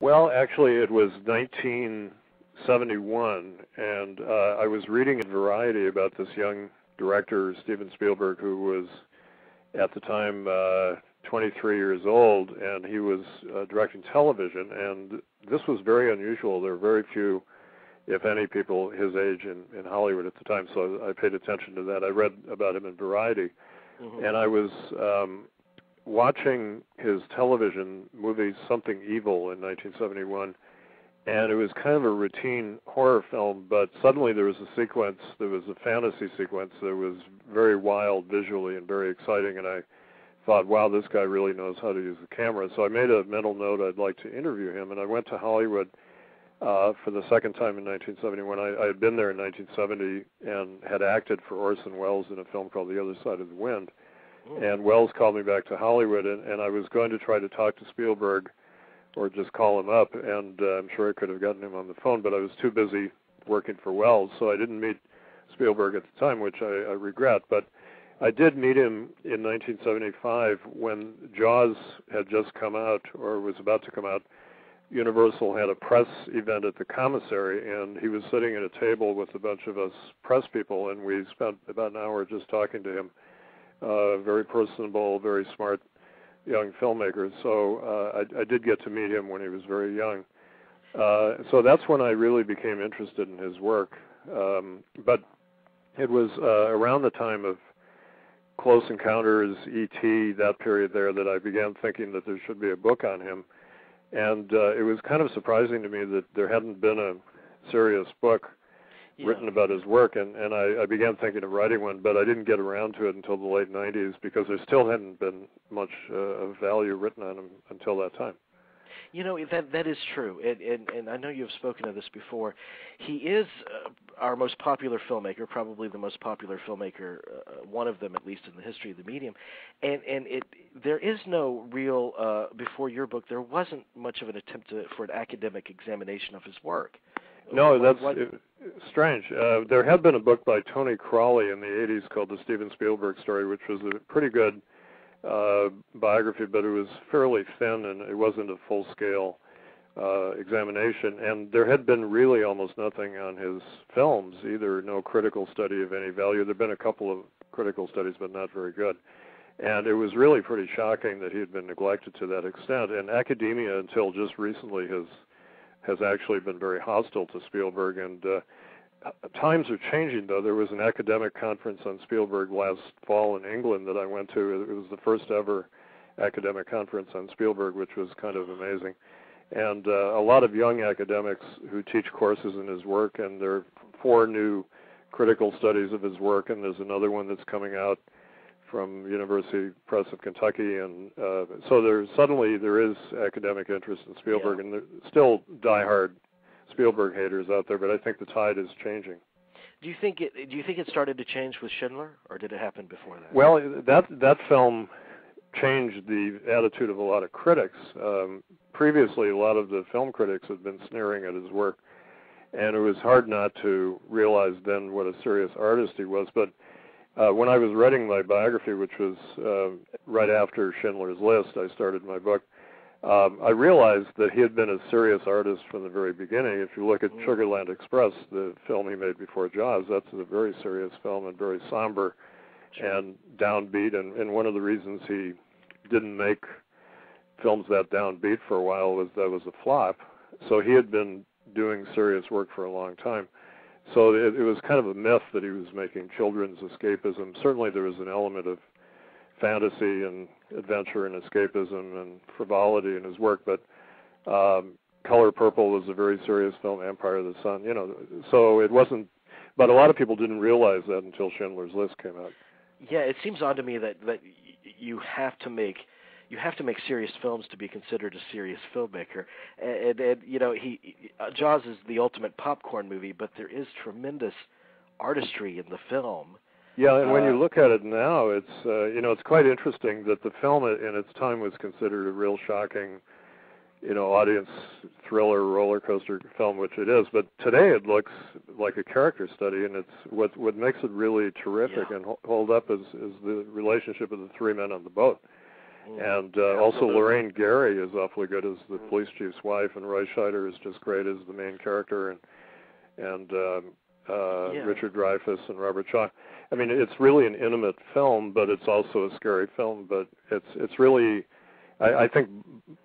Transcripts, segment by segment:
Well, actually, it was 1971, and I was reading in Variety about this young director, Steven Spielberg, who was at the time 23 years old, and he was directing television, and this was very unusual. There were very few, if any, people his age in Hollywood at the time, so I paid attention to that. I read about him in Variety, and I was watching his television movie Something Evil in 1971, and it was kind of a routine horror film, but suddenly there was a sequence, there was a fantasy sequence that was very wild visually and very exciting, and I thought, wow, this guy really knows how to use the camera. So I made a mental note I'd like to interview him, and I went to Hollywood for the second time in 1971. I had been there in 1970 and had acted for Orson Welles in a film called The Other Side of the Wind. And Welles called me back to Hollywood, and I was going to try to talk to Spielberg or just call him up, and I'm sure I could have gotten him on the phone, but I was too busy working for Welles, so I didn't meet Spielberg at the time, which I regret. But I did meet him in 1975 when Jaws had just come out, or was about to come out. Universal had a press event at the commissary, and he was sitting at a table with a bunch of us press people, and we spent about an hour just talking to him. Very personable, very smart young filmmaker. So I did get to meet him when he was very young. So that's when I really became interested in his work. But it was around the time of Close Encounters, E.T., that period there, that I began thinking that there should be a book on him. And it was kind of surprising to me that there hadn't been a serious book written about his work, and I began thinking of writing one, but I didn't get around to it until the late 90s because there still hadn't been much of value written on him until that time. You know, that is true, and I know you've spoken of this before. He is our most popular filmmaker, probably the most popular filmmaker, one of them at least in the history of the medium, and there is no real, before your book, there wasn't much of an attempt for an academic examination of his work. No, that's strange. There had been a book by Tony Crawley in the 80s called The Steven Spielberg Story, which was a pretty good biography, but it was fairly thin and it wasn't a full-scale examination. And there had been really almost nothing on his films, either no critical study of any value. There had been a couple of critical studies, but not very good. And it was really pretty shocking that he had been neglected to that extent. And academia, until just recently, has actually been very hostile to Spielberg, and times are changing, though. There was an academic conference on Spielberg last fall in England that I went to. It was the first ever academic conference on Spielberg, which was kind of amazing. And a lot of young academics who teach courses in his work, and there are 4 new critical studies of his work, and there's another one that's coming out from University Press of Kentucky, and so there is academic interest in Spielberg, and there's still diehard Spielberg haters out there, but I think the tide is changing. Do you think it started to change with Schindler, or did it happen before that? Well, that film changed the attitude of a lot of critics. Previously, a lot of the film critics had been sneering at his work, and it was hard not to realize then what a serious artist he was. But when I was writing my biography, which was right after Schindler's List, I started my book, I realized that he had been a serious artist from the very beginning. If you look at Sugarland Express, the film he made before Jaws, that's a very serious film and very somber and downbeat. And one of the reasons he didn't make films that downbeat for a while was that was a flop. So he had been doing serious work for a long time. So it was kind of a myth that he was making children's escapism. Certainly there was an element of fantasy and adventure and escapism and frivolity in his work, but Color Purple was a very serious film, Empire of the Sun, so it wasn't, but a lot of people didn't realize that until Schindler's List came out. Yeah, it seems odd to me that you have to make serious films to be considered a serious filmmaker. And Jaws is the ultimate popcorn movie, but there is tremendous artistry in the film. Yeah, and when you look at it now, it's quite interesting that the film in its time was considered a real shocking, audience thriller roller coaster film, which it is. But today it looks like a character study, and it's what makes it really terrific and hold up is the relationship of the 3 men on the boat. And also Lorraine Gary is awfully good as the police chief's wife, and Roy Scheider is just great as the main character, and Richard Dreyfuss and Robert Shaw. I mean, it's really an intimate film, but it's also a scary film. But it's really, I think,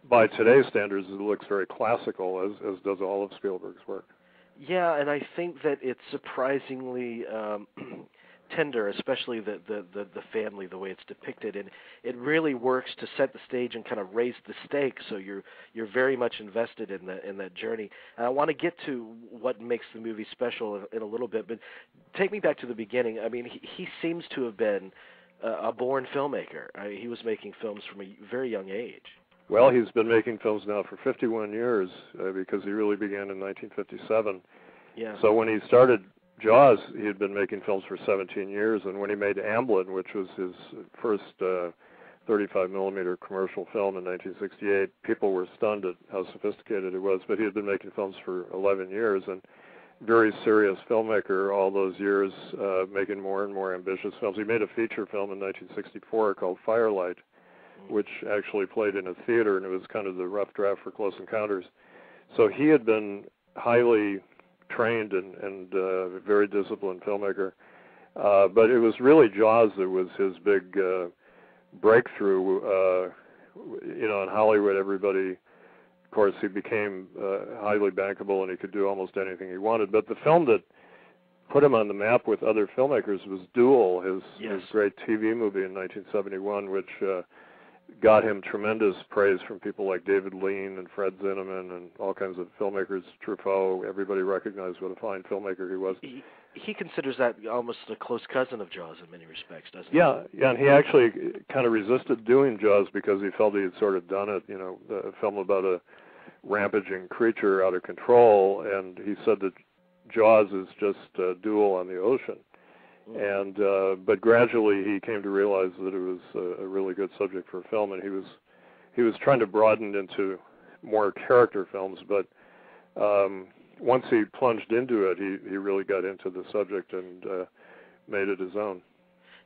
by today's standards, it looks very classical, as does all of Spielberg's work. Yeah, and I think that it's surprisingly tender, especially the family, the way it's depicted, and it really works to set the stage and kind of raise the stakes, so you're very much invested in that journey. And I want to get to what makes the movie special in a little bit, but take me back to the beginning. I mean, he seems to have been a born filmmaker. He was making films from a very young age. Well, he's been making films now for 51 years because he really began in 1957. Yeah. So when he started Jaws, he had been making films for 17 years, and when he made Amblin, which was his first 35mm commercial film in 1968, people were stunned at how sophisticated it was, but he had been making films for 11 years, and very serious filmmaker all those years, making more and more ambitious films. He made a feature film in 1964 called Firelight, which actually played in a theater, and it was kind of the rough draft for Close Encounters. So he had been highly trained and very disciplined filmmaker. But it was really Jaws that was his big breakthrough. In Hollywood, everybody, of course, he became highly bankable and he could do almost anything he wanted. But the film that put him on the map with other filmmakers was Duel, his great TV movie in 1971, which got him tremendous praise from people like David Lean and Fred Zinnemann and all kinds of filmmakers, Truffaut. Everybody recognized what a fine filmmaker he was. He considers that almost a close cousin of Jaws in many respects, doesn't he? Yeah, and he actually kind of resisted doing Jaws because he felt he had sort of done it, a film about a rampaging creature out of control, and he said that Jaws is just a Duel on the ocean. And but gradually he came to realize that it was a really good subject for film, and he was trying to broaden into more character films. But once he plunged into it, he really got into the subject and made it his own.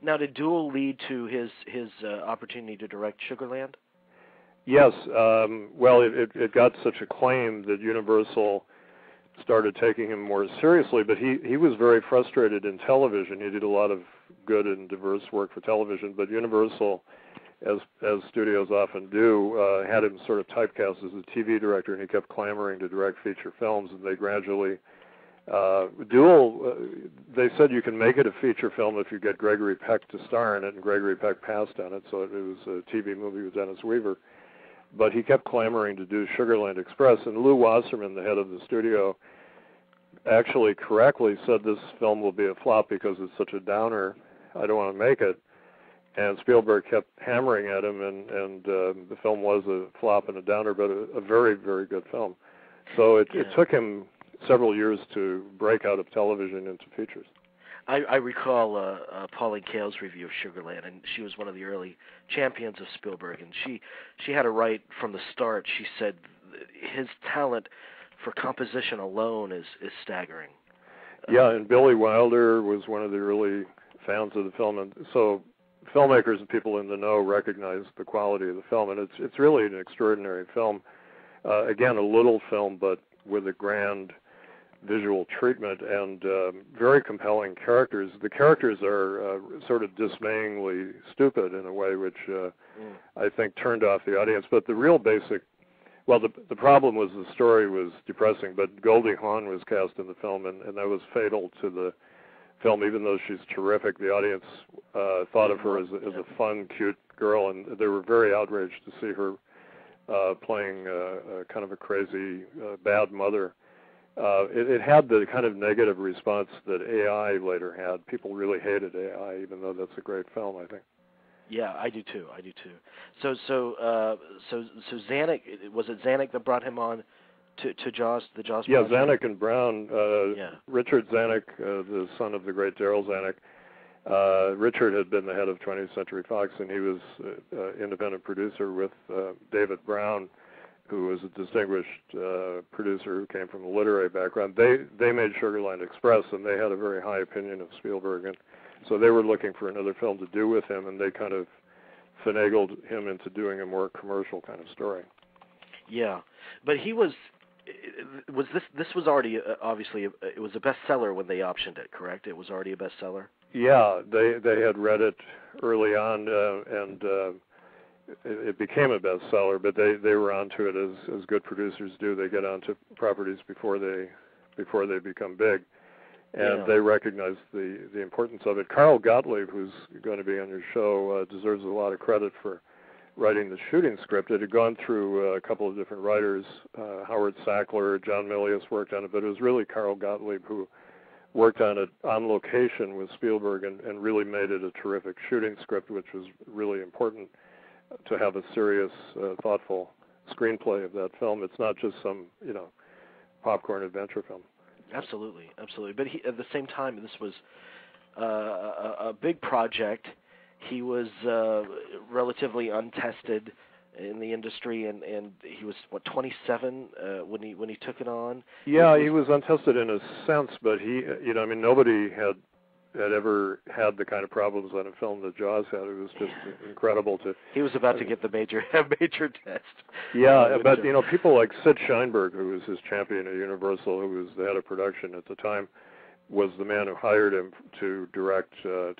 Now, did Duel lead to his opportunity to direct Sugarland? Yes. Well, it got such acclaim that Universal started taking him more seriously, but he was very frustrated in television. He did a lot of good and diverse work for television, but Universal, as studios often do, had him sort of typecast as a TV director, and he kept clamoring to direct feature films, and they gradually Duel, they said you can make it a feature film if you get Gregory Peck to star in it, and Gregory Peck passed on it, so it was a TV movie with Dennis Weaver. But he kept clamoring to do Sugarland Express, and Lou Wasserman, the head of the studio, actually correctly said this film will be a flop because it's such a downer. I don't want to make it. And Spielberg kept hammering at him, and the film was a flop and a downer, but a very, very good film. So it took him several years to break out of television into features. I recall Pauline Kael's review of Sugarland, and she was one of the early champions of Spielberg, and she had it right from the start. She said his talent for composition alone is staggering. Yeah, and Billy Wilder was one of the early fans of the film, and so filmmakers and people in the know recognize the quality of the film, and it's really an extraordinary film. Again, a little film, but with a grand visual treatment and very compelling characters. The characters are sort of dismayingly stupid in a way which I think turned off the audience. But the real basic, well, the problem was the story was depressing, but Goldie Hawn was cast in the film, and that was fatal to the film. Even though she's terrific, the audience thought of her as a fun, cute girl, and they were very outraged to see her playing kind of a crazy, bad mother. It had the kind of negative response that AI later had. People really hated AI, even though that's a great film, I think. Yeah, I do too. So Zanuck, was it Zanuck that brought him on to Jaws, the Jaws project? Yeah, Zanuck and Brown. Richard Zanuck, the son of the great Darryl Zanuck. Richard had been the head of 20th Century Fox, and he was independent producer with David Brown, who was a distinguished producer who came from a literary background. They made Sugarland Express, and they had a very high opinion of Spielberg, and so they were looking for another film to do with him, and they kind of finagled him into doing a more commercial kind of story. Yeah, but he was this was already obviously it was a bestseller when they optioned it, correct? It was already a bestseller. Yeah, they had read it early on, and it became a bestseller. But they were onto it as good producers do. They get onto properties before they become big, and they recognized the importance of it. Carl Gottlieb, who's going to be on your show, deserves a lot of credit for writing the shooting script. It had gone through a couple of different writers. Howard Sackler, John Milius worked on it, but it was really Carl Gottlieb who worked on it on location with Spielberg and really made it a terrific shooting script, which was really important to have a serious, thoughtful screenplay of that film. It's not just some, popcorn adventure film. Absolutely. But at the same time, this was a big project. He was relatively untested in the industry, and he was 27 when he took it on. Yeah, he was untested in a sense, but he, nobody had ever had the kind of problems on a film that Jaws had. It was just incredible to. He was about to get the major test. Yeah, but people like Sid Sheinberg, who was his champion at Universal, who was the head of production at the time, was the man who hired him to direct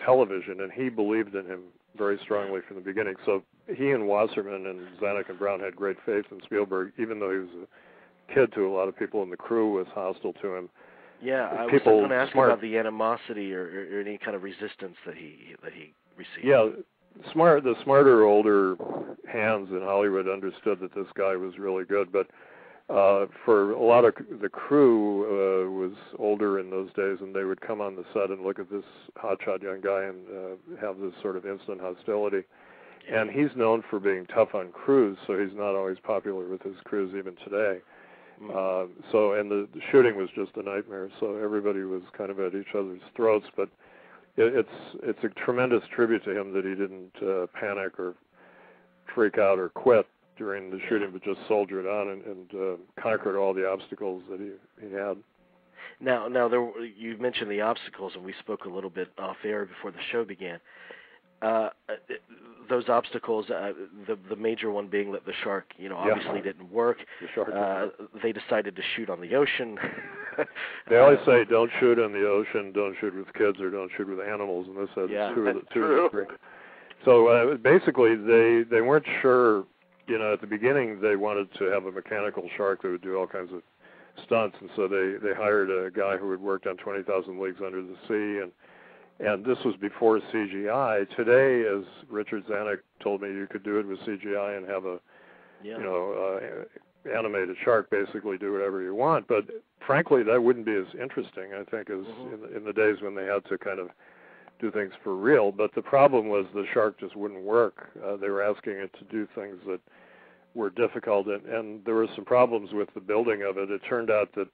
television, and he believed in him very strongly from the beginning. So he and Wasserman and Zanuck and Brown had great faith in Spielberg, even though he was a kid to a lot of people, and the crew was hostile to him. Yeah, I was going to ask about the animosity or any kind of resistance that he received. Yeah, the smarter, older hands in Hollywood understood that this guy was really good, but for a lot of the crew was older in those days, and they would come on the set and look at this hotshot young guy and have this sort of instant hostility. And he's known for being tough on crews, so he's not always popular with his crews even today. And the shooting was just a nightmare, so everybody was kind of at each other's throats. But it's a tremendous tribute to him that he didn't panic or freak out or quit during the shooting, but just soldiered on and conquered all the obstacles that he had. Now you mentioned the obstacles, and we spoke a little bit off air before the show began. Those obstacles, the major one being that the shark, obviously didn't work. The shark they decided to shoot on the ocean. They always say, don't shoot in the ocean, don't shoot with kids, or don't shoot with animals, and this had two of the three. So basically, they weren't sure. At the beginning, they wanted to have a mechanical shark that would do all kinds of stunts, and so they hired a guy who had worked on 20,000 Leagues Under the Sea, and this was before CGI. Today, as Richard Zanuck told me, you could do it with CGI and have a, animated shark, basically do whatever you want. But frankly, that wouldn't be as interesting, I think, as in the days when they had to kind of do things for real. But the problem was the shark just wouldn't work. They were asking it to do things that were difficult, and there were some problems with the building of it. It turned out that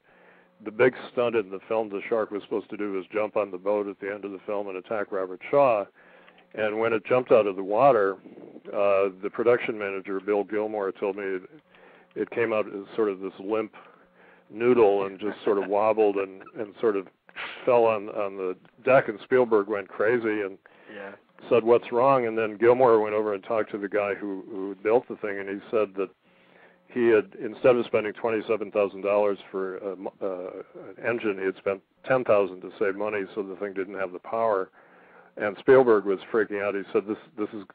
the big stunt in the film the shark was supposed to do was jump on the boat at the end of the film and attack Robert Shaw. And when it jumped out of the water, the production manager, Bill Gilmore, told me it came out as sort of this limp noodle and just sort of wobbled and sort of fell on the deck, and Spielberg went crazy and said, "What's wrong?" And then Gilmore went over and talked to the guy who built the thing, and he said that he had, instead of spending $27,000 for an engine, he had spent $10,000 to save money so the thing didn't have the power. And Spielberg was freaking out. He said, this is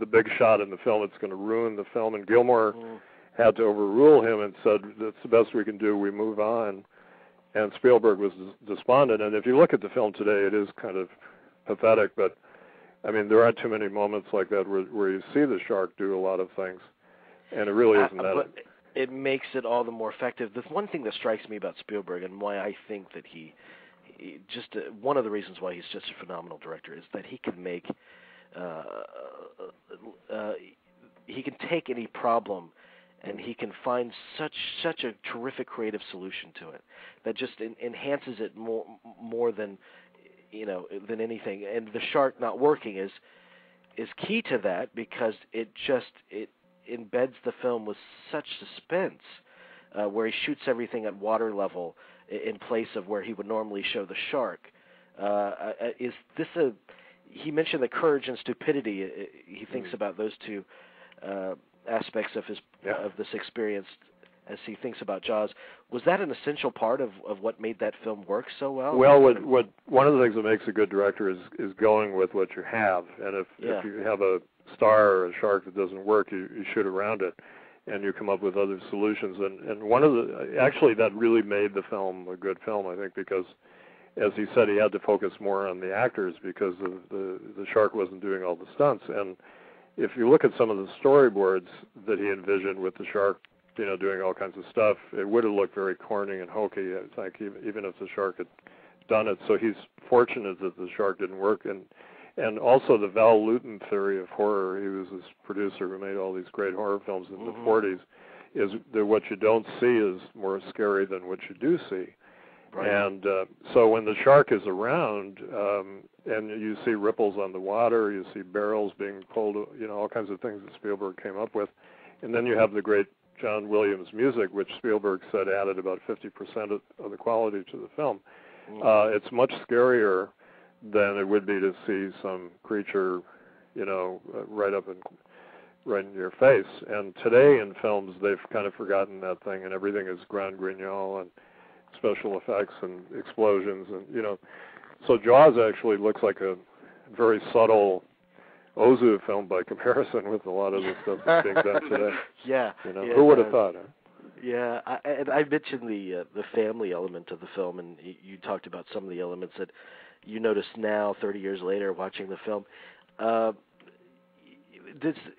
the big shot in the film. It's going to ruin the film. And Gilmore had to overrule him and said, that's the best we can do. We move on. And Spielberg was despondent. And if you look at the film today, it is kind of pathetic. But, I mean, there aren't too many moments like that where you see the shark do a lot of things. And it really isn't that. But it makes it all the more effective. The one thing that strikes me about Spielberg and why I think that he just one of the reasons why he's just a phenomenal director is that he can make he can take any problem and he can find such a terrific creative solution to it that just enhances it more than than anything. And the shark not working is key to that, because it embeds the film with such suspense, where he shoots everything at water level in place of where he would normally show the shark. Is he mentioned the courage and stupidity. He thinks about those two aspects of this experience as he thinks about Jaws. Was that an essential part of what made that film work so well? Well, what one of the things that makes a good director is going with what you have. And if you have a star or a shark that doesn't work, you shoot around it, and you come up with other solutions. And one of actually that really made the film a good film, I think, because as he said, he had to focus more on the actors because the shark wasn't doing all the stunts. And if you look at some of the storyboards that he envisioned with the shark, doing all kinds of stuff, it would have looked very corny and hokey, I think, even if the shark had done it. So he's fortunate that the shark didn't work. And also the Val Lewton theory of horror, he was this producer who made all these great horror films in the 40s, is that what you don't see is more scary than what you do see. Right. And so when the shark is around, and you see ripples on the water, you see barrels being pulled, all kinds of things that Spielberg came up with. And then you have the great John Williams music, which Spielberg said added about 50% of the quality to the film. It's much scarier than it would be to see some creature, right in your face. And today in films, they've kind of forgotten that thing, and everything is grand guignol and special effects and explosions, and so Jaws actually looks like a very subtle Ozu film by comparison with a lot of the stuff that's being done today. Who would have thought? Huh? Yeah, I mentioned the family element of the film, and you talked about some of the elements that you notice now, 30 years later, watching the film.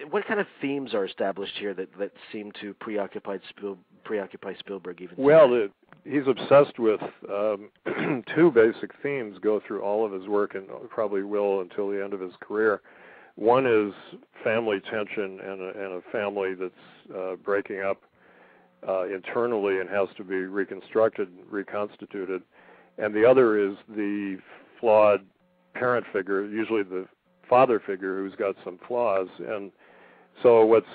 What kind of themes are established here that seem to preoccupy Spielberg even today? Well, he's obsessed with two basic themes go through all of his work, and probably will until the end of his career. One is family tension and a family that's breaking up internally and has to be reconstructed, reconstituted. And the other is the flawed parent figure, usually the father figure who's got some flaws. And so what's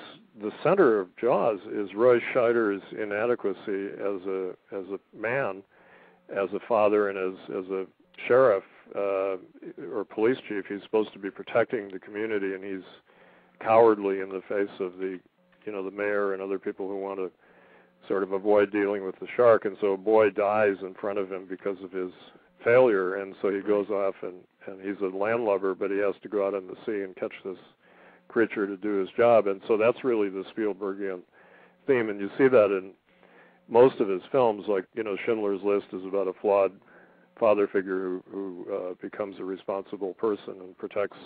the center of Jaws is Roy Scheider's inadequacy as a man, as a father, and as a sheriff or police chief. He's supposed to be protecting the community, and he's cowardly in the face of the mayor and other people who want to sort of avoid dealing with the shark. And so a boy dies in front of him because of his failure, and so he goes off and he's a landlubber, but he has to go out in the sea and catch this creature to do his job. And so that's really the Spielbergian theme, and you see that in most of his films. Like Schindler's List is about a flawed father figure who becomes a responsible person and protects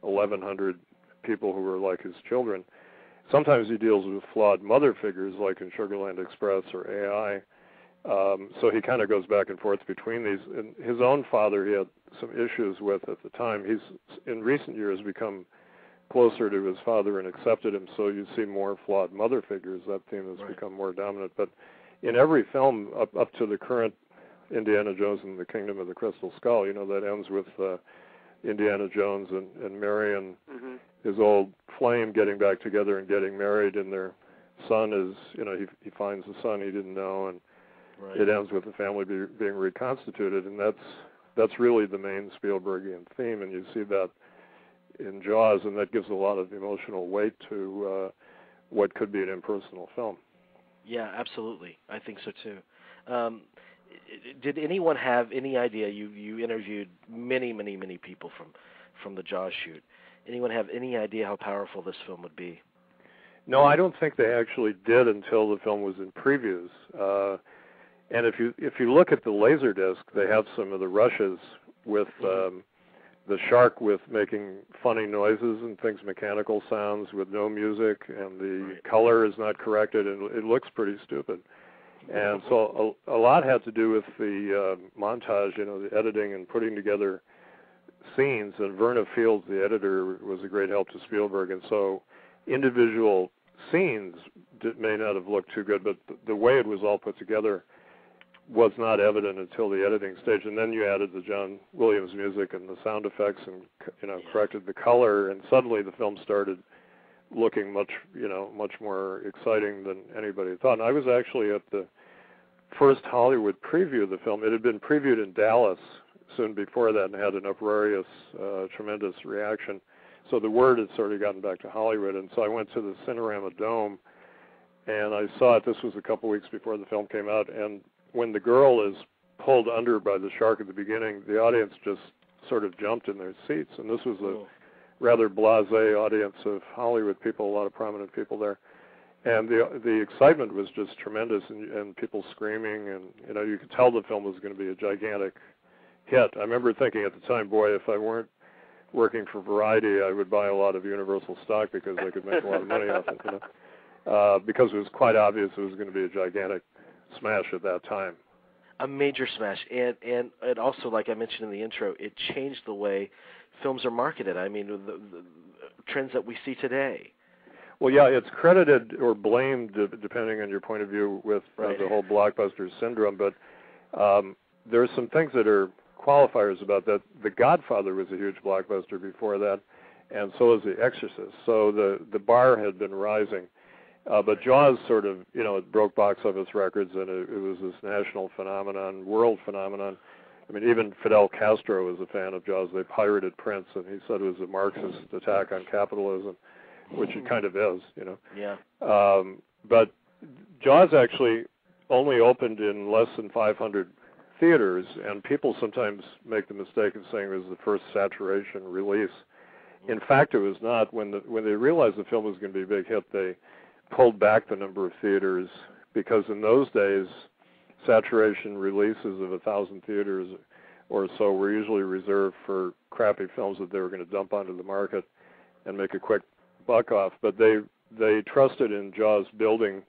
1,100 people who are like his children. Sometimes he deals with flawed mother figures, like in Sugarland Express or AI. So he kind of goes back and forth between these. And his own father he had some issues with at the time. He's in recent years become closer to his father and accepted him, so you see more flawed mother figures. That theme has become more dominant. But in every film up to the current Indiana Jones and the Kingdom of the Crystal Skull, that ends with Indiana Jones and Mary and his old flame getting back together and getting married, and their son is, he finds a son he didn't know, and it ends with the family being reconstituted, and that's really the main Spielbergian theme, and you see that in Jaws, and that gives a lot of emotional weight to what could be an impersonal film. Yeah, absolutely. I think so too. Did anyone have any idea? You interviewed many people from the Jaws shoot. Anyone have any idea how powerful this film would be? No, I don't think they actually did until the film was in previews. And if you look at the Laserdisc, they have some of the rushes with the shark with making funny noises and things, mechanical sounds with no music, and the color is not corrected, and it looks pretty stupid. And so a lot had to do with the montage, the editing and putting together scenes. And Verna Fields, the editor, was a great help to Spielberg. And so individual scenes may not have looked too good, but the way it was all put together was not evident until the editing stage. And then you added the John Williams music and the sound effects, and corrected the color, and suddenly the film started looking much more exciting than anybody thought. And I was actually at the first Hollywood preview of the film. It had been previewed in Dallas soon before that and had an uproarious, tremendous reaction. So the word had sort of gotten back to Hollywood, and so I went to the Cinerama Dome, and I saw it. This was a couple weeks before the film came out, and when the girl is pulled under by the shark at the beginning, the audience just sort of jumped in their seats, and this was a rather blasé audience of Hollywood people, a lot of prominent people there. And the excitement was just tremendous, and people screaming, and you could tell the film was going to be a gigantic hit. I remember thinking at the time, boy, if I weren't working for Variety, I would buy a lot of Universal stock because I could make a lot of money off it, because it was quite obvious it was going to be a gigantic smash at that time. A major smash, and it also, like I mentioned in the intro, it changed the way films are marketed. I mean, the trends that we see today. Well, yeah, it's credited or blamed, depending on your point of view, with the whole blockbuster syndrome, but there are some things that are qualifiers about that. The Godfather was a huge blockbuster before that, and so was The Exorcist. So the bar had been rising. But Jaws sort of, it broke box office records, and it was this national phenomenon, world phenomenon. I mean, even Fidel Castro was a fan of Jaws. They pirated Prince, and he said it was a Marxist attack on capitalism, which it kind of is, Yeah. But Jaws actually only opened in less than 500 theaters, and people sometimes make the mistake of saying it was the first saturation release. In fact, it was not. When they realized the film was going to be a big hit, they pulled back the number of theaters, because in those days, saturation releases of 1,000 theaters or so were usually reserved for crappy films that they were going to dump onto the market and make a quick buck off. But they trusted in Jaws building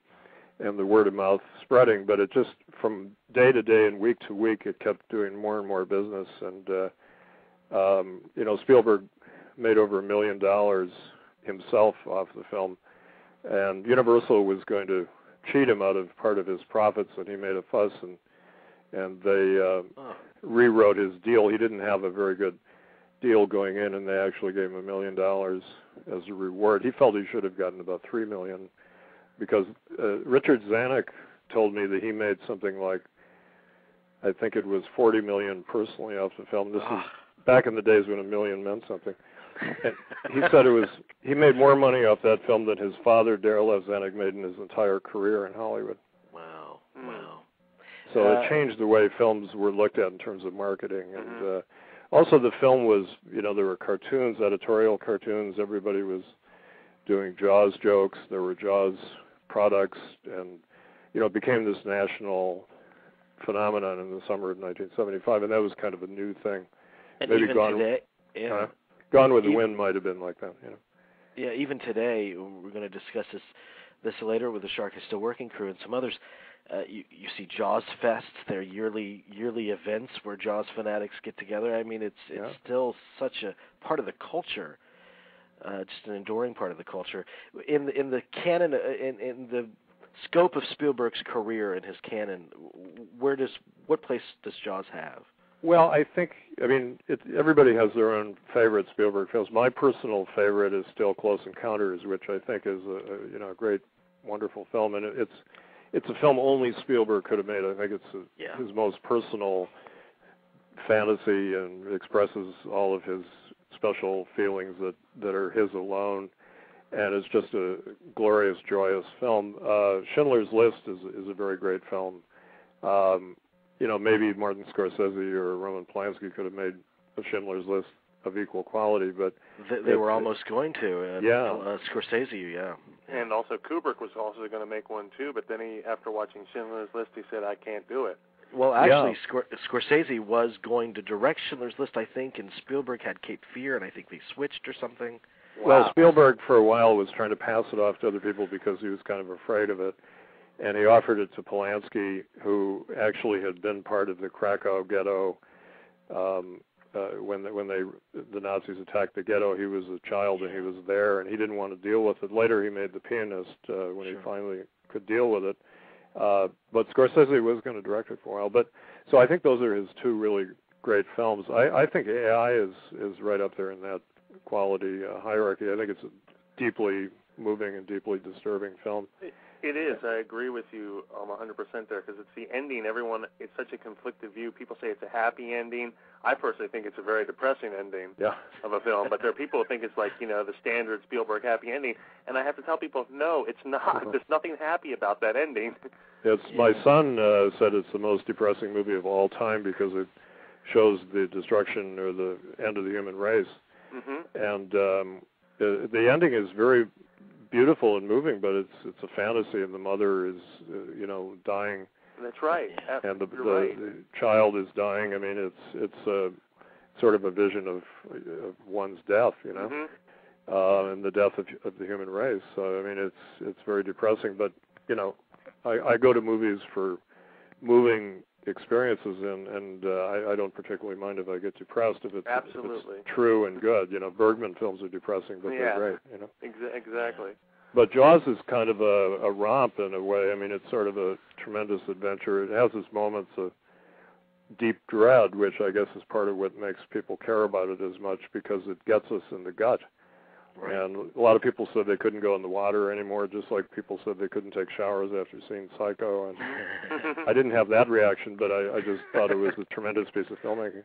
and the word of mouth spreading, but it just, from day to day and week to week, it kept doing more and more business. And Spielberg made over $1 million himself off the film, and Universal was going to cheat him out of part of his profits, and he made a fuss, and they rewrote his deal. He didn't have a very good deal going in, and they actually gave him $1 million as a reward. He felt he should have gotten about $3 million, because Richard Zanuck told me that he made something like, I think it was $40 million personally off the film. This is back in the days when $1 million meant something. And he said he made more money off that film than his father, Darryl F. Zanuck, made in his entire career in Hollywood. Wow. So it changed the way films were looked at in terms of marketing. And also the film was, there were cartoons, editorial cartoons. Everybody was doing Jaws jokes. There were Jaws products. And, it became this national phenomenon in the summer of 1975. And that was kind of a new thing. And maybe even today, Gone with the Wind might have been like that, Yeah, even today, we're going to discuss this later with the Shark is Still Working crew and some others. You see Jaws Fests, they're yearly events where Jaws fanatics get together. I mean, it's still such a part of the culture, just an enduring part of the culture. In the canon, in the scope of Spielberg's career and his canon, what place does Jaws have? Well, I think, everybody has their own favorite Spielberg films. My personal favorite is still Close Encounters, which I think is a great, wonderful film, and it's a film only Spielberg could have made. I think it's his most personal fantasy, and expresses all of his special feelings that are his alone, and it's just a glorious, joyous film. Schindler's List is a very great film. Maybe Martin Scorsese or Roman Polanski could have made a Schindler's List of equal quality, but they were almost going to. Scorsese, yeah. And also Kubrick was also going to make one too, but then after watching Schindler's List, he said, "I can't do it." Well, actually, Scorsese was going to direct Schindler's List, I think, and Spielberg had Cape Fear, and I think they switched or something. Wow. Well, Spielberg for a while was trying to pass it off to other people because he was kind of afraid of it. And he offered it to Polanski, who actually had been part of the Krakow ghetto when the Nazis attacked the ghetto. He was a child, and he was there, and he didn't want to deal with it. Later, he made The Pianist when he finally could deal with it. But Scorsese was going to direct it for a while. So I think those are his two really great films. I think AI is right up there in that quality hierarchy. I think it's a deeply moving and deeply disturbing film. It is. I agree with you 100% there, because it's the ending. It's such a conflicted view. People say it's a happy ending. I personally think it's a very depressing ending of a film, but there are people who think it's like, the standard Spielberg happy ending, and I have to tell people, no, it's not. There's nothing happy about that ending. My son said it's the most depressing movie of all time because it shows the destruction or the end of the human race. And the ending is very beautiful and moving, but it's a fantasy, and the mother is dying. That's right. And the child is dying. I mean, it's sort of a vision of one's death, and the death of the human race. So I mean, it's very depressing. But I go to movies for moving experiences, and I don't particularly mind if I get depressed if it's true and good. Bergman films are depressing, but they're great. Exactly. But Jaws is kind of a romp in a way. I mean, it's sort of a tremendous adventure. It has its moments of deep dread, which I guess is part of what makes people care about it as much, because it gets us in the gut. Right. And a lot of people said they couldn't go in the water anymore, just like people said they couldn't take showers after seeing Psycho. And I didn't have that reaction, but I just thought it was a tremendous piece of filmmaking.